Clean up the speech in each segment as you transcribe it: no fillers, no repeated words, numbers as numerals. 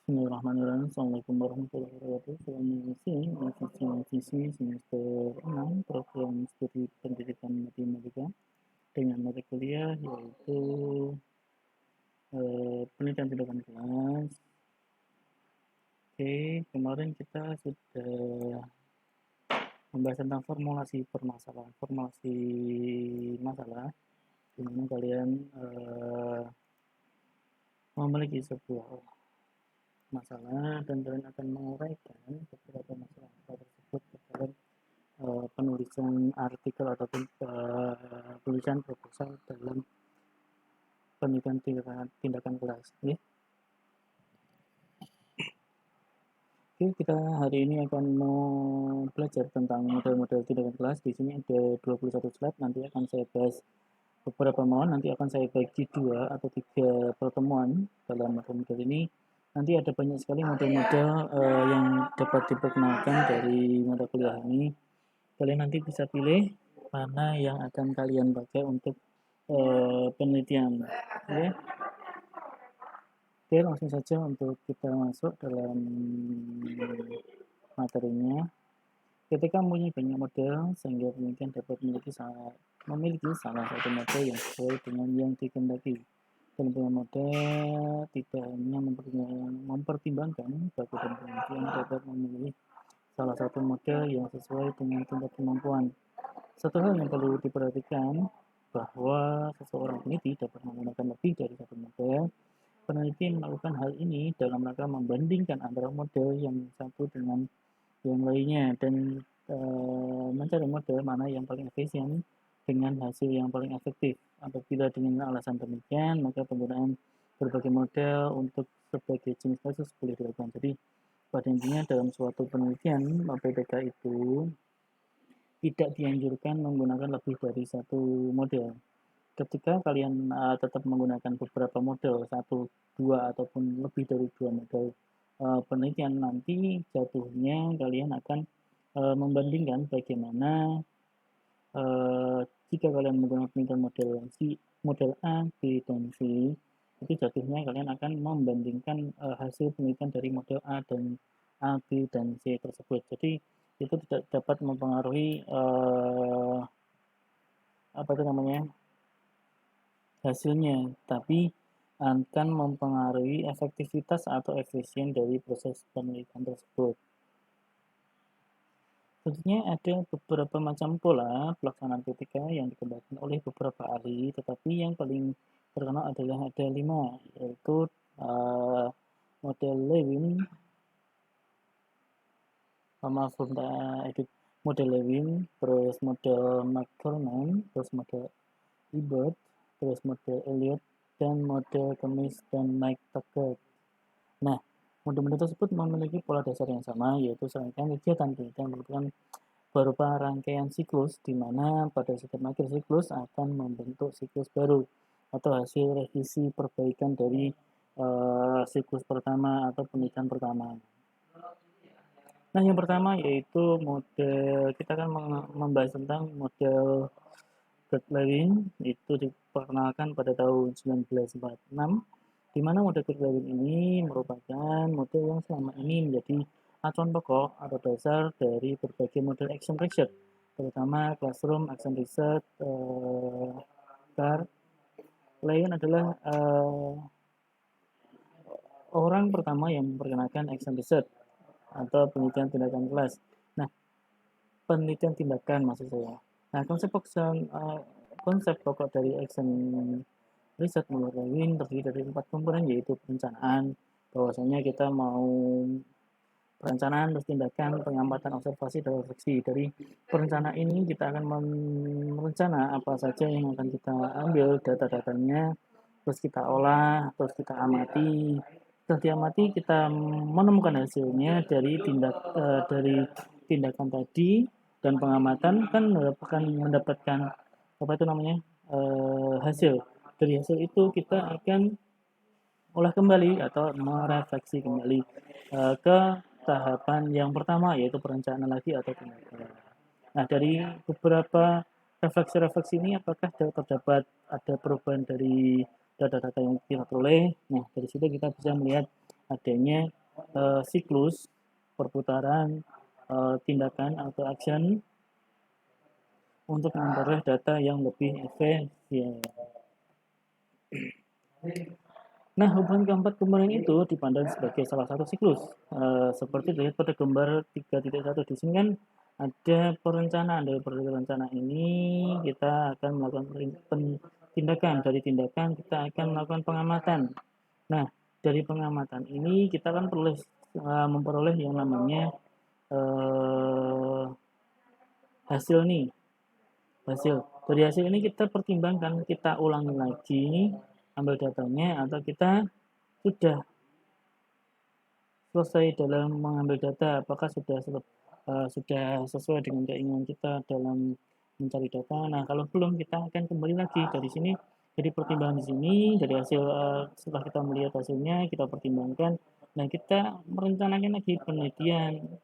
Bismillahirrahmanirrahim. Assalamualaikum warahmatullahi wabarakatuh. Selamat siang, siswa-siswi semester 6 program studi pendidikan matematika dengan mata kuliah yaitu penelitian tindakan kelas. Oke, kemarin kita sudah membahas tentang formulasi masalah, di mana kalian memiliki sebuah masalah dan kalian akan menguraikan beberapa masalah tersebut ke dalam penulisan artikel ataupun tulisan proposal dalam penelitian tindakan kelas. Ya. Oke, kita hari ini akan mau belajar tentang model-model tindakan kelas. Di sini ada 21 slide, nanti akan saya bahas beberapa mohon, nanti akan saya bagi 2 atau 3 pertemuan dalam model-model ini. Nanti ada banyak sekali model-model yang dapat diperkenalkan dari mata kuliah ini. Kalian nanti bisa pilih mana yang akan kalian pakai untuk penelitian. Ya. Oke, langsung saja untuk kita masuk dalam materinya. Ketika mempunyai banyak model, sehingga penelitian dapat memiliki salah satu model yang sesuai dengan yang dikehendaki. Dan dengan model tidak hanya mempertimbangkan baku dan penelitian dapat memilih salah satu model yang sesuai dengan tingkat kemampuan. Satu hal yang perlu diperhatikan bahwa seseorang peneliti dapat menggunakan lebih dari satu model. Peneliti melakukan hal ini dalam rangka membandingkan antara model yang satu dengan yang lainnya dan mencari model mana yang paling efisien dengan hasil yang paling efektif. Apabila dengan alasan demikian, maka penggunaan berbagai model untuk sebagai jenis kasus boleh dilakukan. Jadi pada intinya dalam suatu penelitian PPK itu tidak dianjurkan menggunakan lebih dari satu model. Ketika kalian tetap menggunakan beberapa model, 1, 2, ataupun lebih dari 2 model penelitian, nanti jatuhnya kalian akan membandingkan bagaimana jika kalian menggunakan model A, B, dan C, itu jatuhnya kalian akan membandingkan hasil penelitian dari model A, B, dan C tersebut. Jadi itu tidak dapat mempengaruhi hasilnya, tapi akan mempengaruhi efektivitas atau efisien dari proses penelitian tersebut. Tentunya ada beberapa macam pola pelaksanaan PPK yang dikembangkan oleh beberapa ahli, tetapi yang paling terkenal adalah ada 5, yaitu model Lewin, model Lewin, terus model McTurnan, terus model Ebert, terus model Elliot, dan model Kemis dan McTaggart. Nah, model-model tersebut memiliki pola dasar yang sama, yaitu serangkaian kegiatan penelitian merupakan berupa rangkaian siklus, di mana pada setiap akhir siklus akan membentuk siklus baru atau hasil revisi perbaikan dari siklus pertama atau penelitian pertama. Nah, yang pertama yaitu kita akan membahas tentang model Kurt Lewin, itu diperkenalkan pada tahun 1946, di mana model Kurt Lewin ini merupakan model yang selama ini menjadi acuan pokok atau dasar dari berbagai model action research, terutama classroom action research. Lewin adalah orang pertama yang memperkenalkan action research atau penelitian tindakan kelas. Nah, penelitian tindakan maksud saya. Nah, konsep pokok dari action riset menurut Lewin terdiri dari 4 komponen, yaitu perencanaan, bahwasanya kita mau perencanaan, terus tindakan, pengamatan, observasi, dan refleksi. Dari perencanaan ini kita akan merencana apa saja yang akan kita ambil data-datanya, terus kita olah, terus kita amati. Setelah diamati, kita menemukan hasilnya dari tindakan tadi dan pengamatan, kan mendapatkan hasil. Dari hasil itu kita akan olah kembali atau merefleksi kembali ke tahapan yang pertama, yaitu perencanaan lagi atau tindakan. Nah, dari beberapa refleksi-refleksi ini, apakah terdapat ada perubahan dari data-data yang kita peroleh? Nah, dari situ kita bisa melihat adanya siklus perputaran tindakan atau action untuk memperoleh data yang lebih efisien. Nah, hubungan keempat kemarin itu dipandang sebagai salah satu siklus. Seperti dilihat pada gambar 3.1 di sini kan ada perencanaan. Dari perencanaan ini kita akan melakukan tindakan. Dari tindakan kita akan melakukan pengamatan. Nah, dari pengamatan ini kita kan perlu memperoleh yang namanya hasil nih. Dari hasil ini kita pertimbangkan, kita ulangi lagi, ambil datanya, atau kita sudah selesai dalam mengambil data, apakah sudah sesuai dengan keinginan kita dalam mencari data. Nah, kalau belum, kita akan kembali lagi dari sini. Jadi pertimbangan di sini dari hasil setelah kita melihat hasilnya, kita pertimbangkan. Nah, kita merencanakan lagi penelitian.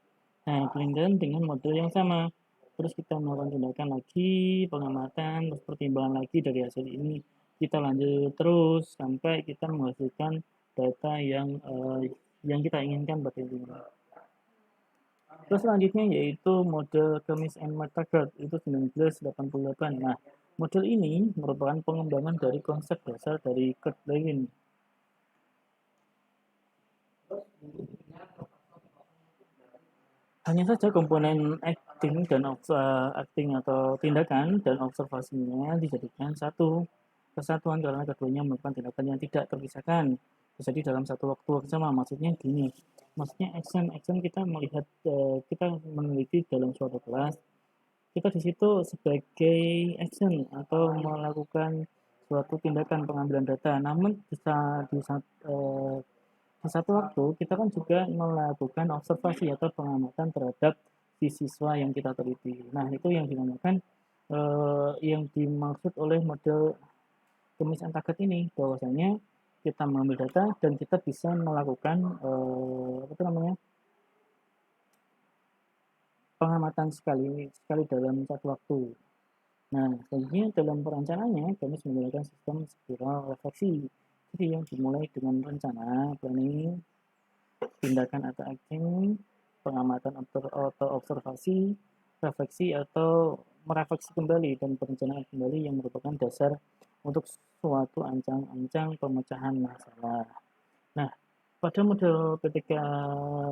Nah, penelitian dengan model yang sama. Terus kita melakukan tindakan lagi, pengamatan, terus pertimbangan lagi dari hasil ini. Kita lanjut terus sampai kita menghasilkan data yang kita inginkan pada intinya. Terus selanjutnya yaitu model Keynes and McTaggart itu 1988. Nah, model ini merupakan pengembangan dari konsep dasar dari Kurt Lewin. Hanya saja komponen acting atau tindakan dan observasinya dijadikan satu kesatuan karena keduanya merupakan tindakan yang tidak terpisahkan. Jadi dalam satu waktu bersama, maksudnya gini. Maksudnya action kita melihat kita meneliti dalam suatu kelas, kita di situ sebagai action atau melakukan suatu tindakan pengambilan data. Namun bisa di satu waktu kita kan juga melakukan observasi atau pengamatan terhadap si siswa yang kita teliti. Nah, itu yang dinamakan yang dimaksud oleh model Keynes and Taggart ini, bahwasanya kita mengambil data dan kita bisa melakukan pengamatan sekali dalam satu waktu. Nah, selanjutnya dalam perencanaannya kami menggunakan sistem spiral refleksi. Jadi yang dimulai dengan rencana, planning, tindakan atau action, pengamatan atau observasi, refleksi atau merefleksi kembali dan perencanaan kembali yang merupakan dasar untuk suatu ancang-ancang pemecahan masalah. Nah, pada model PTK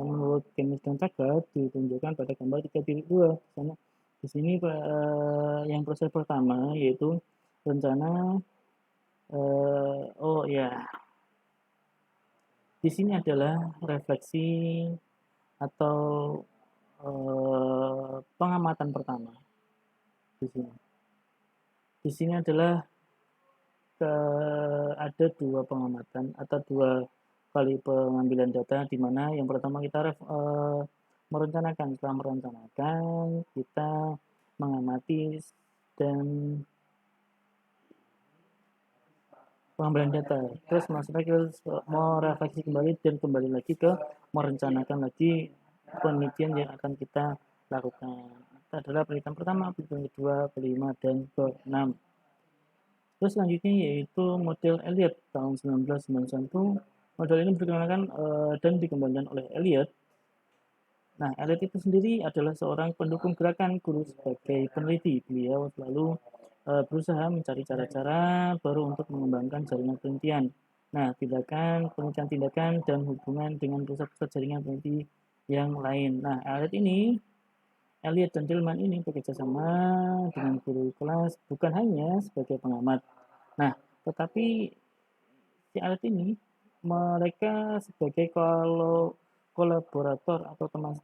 menurut Keynes dan Taggart ditunjukkan pada gambar 3.2. Di sini yang proses pertama yaitu rencana di sini adalah refleksi atau pengamatan pertama. Di sini adalah ada dua pengamatan atau dua kali pengambilan data, di mana yang pertama kita merencanakan. Setelah merencanakan, kita mengamati dan pengambilan data. Terus maksudnya kita mau refleksi kembali dan kembali lagi ke merencanakan lagi penelitian yang akan kita lakukan. Itu adalah penelitian pertama, penelitian kedua, kelima, dan ke-6. Terus selanjutnya yaitu model Elliot tahun 1991. Model ini diperkenalkan dan dikembangkan oleh Elliot. Nah, Elliot itu sendiri adalah seorang pendukung gerakan guru sebagai peneliti. Beliau selalu berusaha mencari cara-cara baru untuk mengembangkan jaringan penelitian. Nah, penelitian tindakan, dan hubungan dengan pusat-pusat jaringan peneliti yang lain. Nah, Elliot dan Tillman ini bekerja sama dengan guru kelas, bukan hanya sebagai pengamat. Nah, tetapi si Elliot ini, mereka sebagai kolaborator atau teman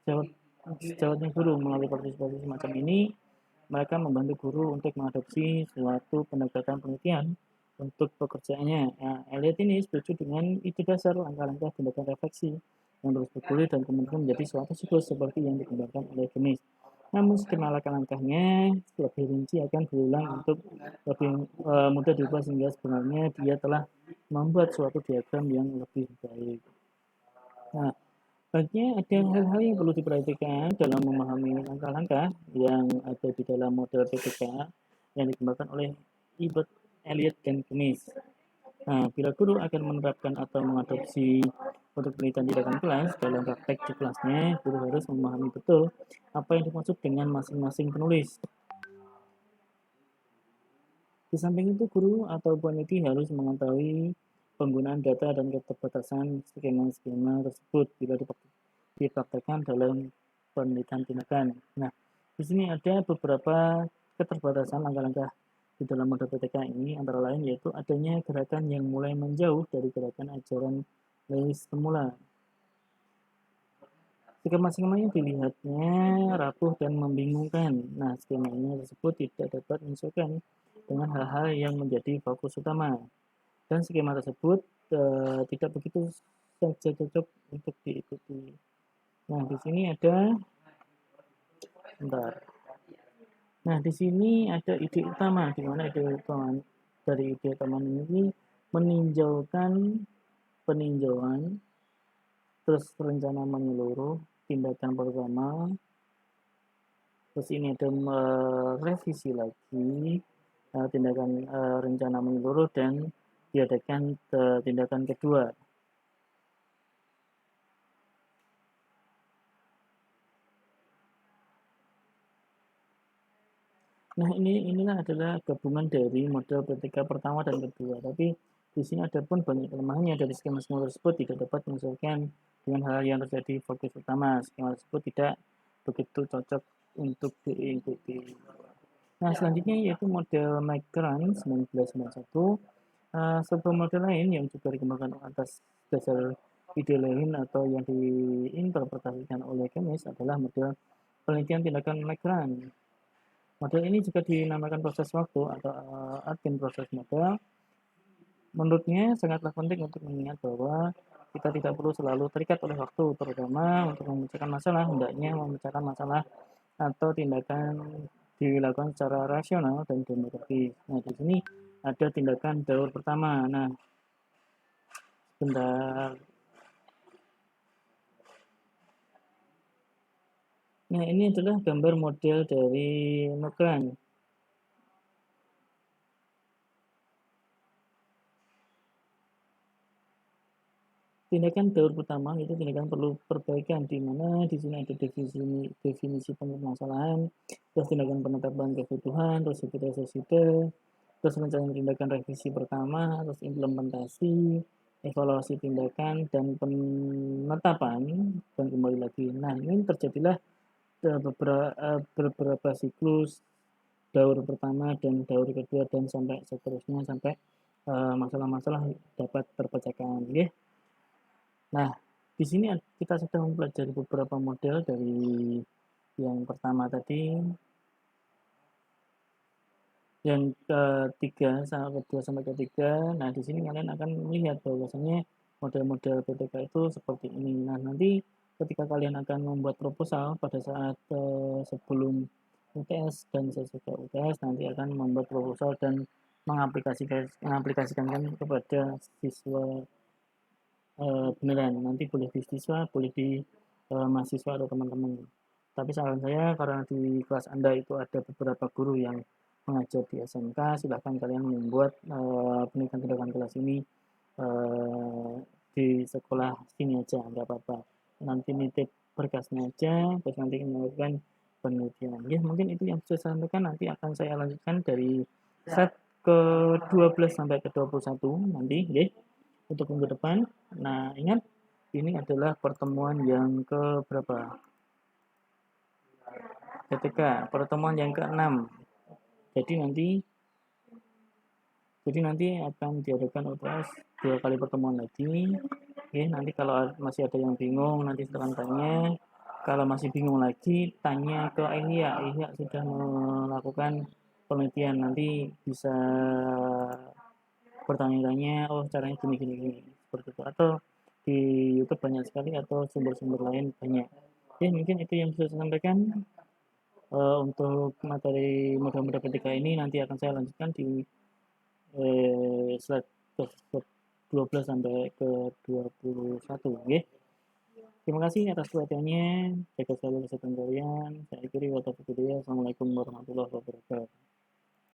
sejawatnya guru. Melalui partisipasi semacam ini, mereka membantu guru untuk mengadopsi suatu pendekatan penelitian untuk pekerjaannya. Nah, Elliot ini setuju dengan ide dasar langkah-langkah tindakan refleksi yang terus bergulir dan kemudian menjadi suatu siklus seperti yang dikembangkan oleh Keynes. Namun skema langkah-langkahnya lebih rinci akan berulang untuk lebih mudah diubah, sehingga sebenarnya dia telah membuat suatu diagram yang lebih baik. Nah, selanjutnya ada hal-hal yang perlu diperhatikan dalam memahami langkah-langkah yang ada di dalam model PTK yang dikembangkan oleh Elliot dan Keynes. Nah, bila guru akan menerapkan atau mengadopsi Untuk penelitian tindakan kelas, dalam praktek di kelasnya, guru harus memahami betul apa yang dimaksud dengan masing-masing penulis. Di samping itu, guru atau peneliti harus mengetahui penggunaan data dan keterbatasan skema-skema tersebut bila dipraktekkan dalam penelitian tindakan. Nah, di sini ada beberapa keterbatasan langkah-langkah di dalam model PTK ini, antara lain yaitu adanya gerakan yang mulai menjauh dari gerakan ajaran list semula. Skema-skema yang dilihatnya rapuh dan membingungkan. Nah, skemanya tersebut tidak dapat menyesuaikan dengan hal-hal yang menjadi fokus utama. Dan skema tersebut tidak begitu saja cocok untuk diikuti. Nah, di sini ada, bentar. Nah, di sini ada ide utama, di mana ide utama dari ide utama ini meninjaukan peninjauan, terus rencana menyeluruh, tindakan pertama, terus ini ada revisi lagi, tindakan rencana menyeluruh, dan diadakan tindakan kedua. Nah, inilah adalah gabungan dari model PTK pertama dan kedua. Tapi di sini ada pun banyak kelemahannya. Dari skema-skema tersebut tidak dapat menyesuaikan dengan hal yang terjadi fokus utama. Skema tersebut tidak begitu cocok untuk diikuti. Nah, selanjutnya yaitu model Micron 1991. Sebuah model lain yang juga dikembangkan atas dasar ide lain atau yang diinterpretasikan oleh Kemis adalah model penelitian tindakan Micron. Model ini juga dinamakan proses waktu atau Arkin proses model. Menurutnya sangatlah penting untuk mengingat bahwa kita tidak perlu selalu terikat oleh waktu, terutama untuk memecahkan masalah. Hendaknya memecahkan masalah atau tindakan dilakukan secara rasional dan demokratis. Nah, di sini ada tindakan daur pertama. Nah, sebentar. Nah, ini adalah gambar model dari Micron. Tindakan daur pertama itu tindakan perlu perbaikan, di mana di sini ada definisi permasalahan, terus tindakan penetapan kebutuhan, terus hipotesiside, terus rencana tindakan revisi pertama, terus implementasi, evaluasi tindakan, dan penetapan, dan kembali lagi. Nah, ini terjadilah beberapa siklus daur pertama dan daur kedua dan sampai seterusnya sampai masalah-masalah dapat terpecahkan. Okay? Nah, di sini kita sudah mempelajari beberapa model dari yang pertama tadi, yang ketiga sampai kedua sampai ketiga. Nah, di sini kalian akan melihat bahwasanya model-model PTK itu seperti ini. Nah, nanti ketika kalian akan membuat proposal pada saat sebelum UTS dan sesudah UTS nanti akan membuat proposal dan mengaplikasikan kepada siswa beneran. Nanti boleh di siswa, boleh di mahasiswa atau teman-teman. Tapi saran saya karena di kelas Anda itu ada beberapa guru yang mengajar di SMK, silahkan kalian membuat penelitian tindakan kelas ini di sekolah sini aja, nggak apa-apa. Nanti nitip berkasnya aja, terus nanti melakukan penelitian. Ya, mungkin itu yang bisa saya sampaikan. Nanti akan saya lanjutkan dari set ke-12 sampai ke-21 nanti, ya, untuk minggu depan. Nah, ingat, ini adalah pertemuan yang ke berapa? PTK, pertemuan yang ke-6. Jadi nanti akan diadakan UTS 2 kali pertemuan lagi. Oke, nanti kalau masih ada yang bingung nanti silahkan tanya. Kalau masih bingung lagi tanya ke Ihya. Ihya sudah melakukan penelitian, nanti bisa bertanya-tanya, oh caranya gini seperti itu. Atau di YouTube banyak sekali atau sumber-sumber lain banyak. Oke, mungkin itu yang bisa saya sampaikan. Untuk materi model-model ketika ini nanti akan saya lanjutkan di slide ke 12 sampai ke 21. Okay? Terima kasih atas perhatiannya. Jaga selalu kesehatan kalian. Saya akhiri waktu video. Assalamualaikum warahmatullahi wabarakatuh.